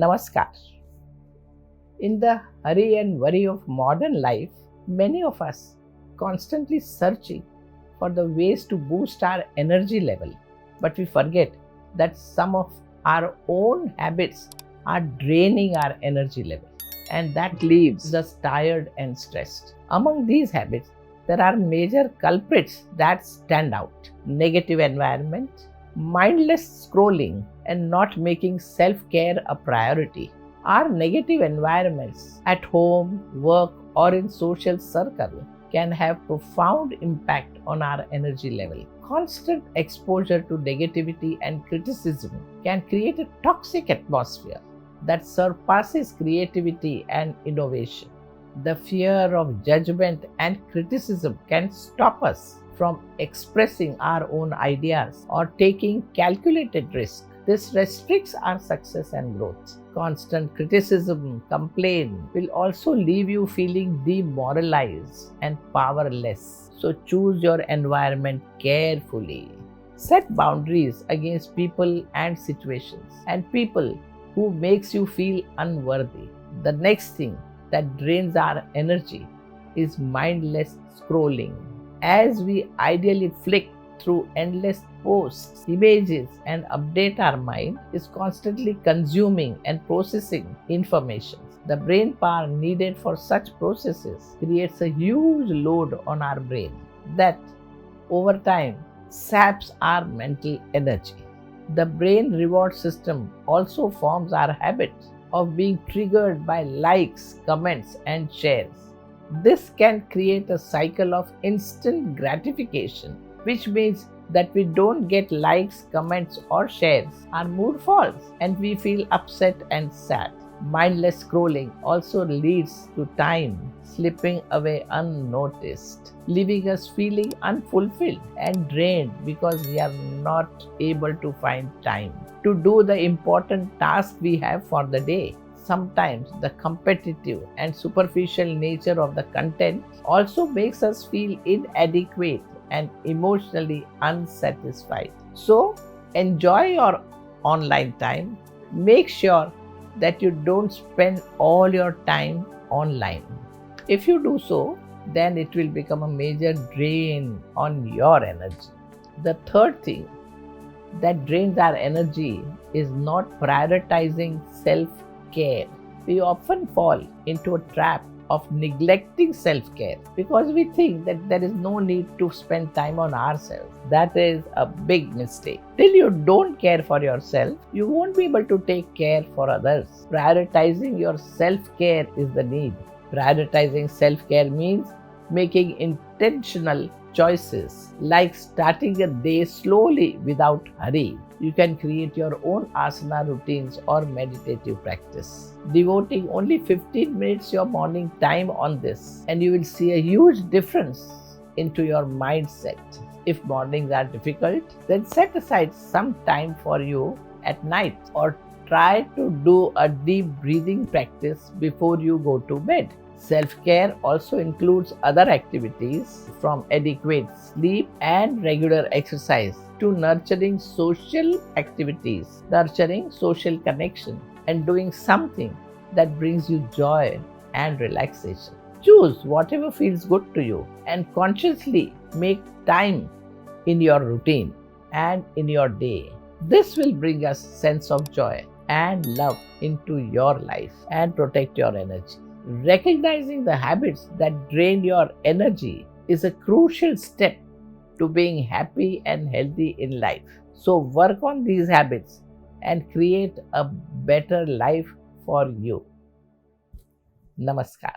Namaskar. In the hurry and worry of modern life, many of us constantly searching for the ways to boost our energy level. But we forget that some of our own habits are draining our energy level, and that leaves us tired and stressed. Among these habits, there are major culprits that stand out: negative environment, mindless scrolling, and not making self care a priority. Our negative environments at home, work, or in social circle can have profound impact on our energy level. Constant exposure to negativity and criticism can create a toxic atmosphere that surpasses creativity and innovation. The fear of judgment and criticism can stop us from expressing our own ideas or taking calculated risks. This restricts our success and growth. Constant criticism, complaint will also leave you feeling demoralized and powerless. So choose your environment carefully. Set boundaries against people and situations and people who makes you feel unworthy. The next thing that drains our energy is mindless scrolling. As we ideally flick through endless posts, images, and update, our mind is constantly consuming and processing information. The brain power needed for such processes creates a huge load on our brain that over time saps our mental energy. The brain reward system also forms our habit of being triggered by likes, comments, and shares. This can create a cycle of instant gratification, which means that we don't get likes, comments, or shares. Our mood falls and we feel upset and sad. Mindless scrolling also leads to time slipping away unnoticed, leaving us feeling unfulfilled and drained because we are not able to find time to do the important task we have for the day. Sometimes the competitive and superficial nature of the content also makes us feel inadequate and emotionally unsatisfied. So, enjoy your online time. Make sure that you don't spend all your time online. If you do so, then it will become a major drain on your energy. The third thing that drains our energy is not prioritizing self care. We often fall into a trap of neglecting self care because we think that there is no need to spend time on ourselves. That is a big mistake. Till you don't care for yourself, you won't be able to take care for others. Prioritizing your self care is the need. Prioritizing self care means making intentional choices like starting a day slowly without hurry. You can create your own asana routines or meditative practice. Devoting only 15 minutes your morning time on this, and you will see a huge difference into your mindset. If mornings are difficult, then set aside some time for you at night or try to do a deep breathing practice before you go to bed. Self-care also includes other activities from adequate sleep and regular exercise to nurturing social activities, nurturing social connection, and doing something that brings you joy and relaxation. Choose whatever feels good to you and consciously make time in your routine and in your day. This will bring a sense of joy and love into your life and protect your energy. Recognizing the habits that drain your energy is a crucial step to being happy and healthy in life. So, work on these habits and create a better life for you. Namaskar.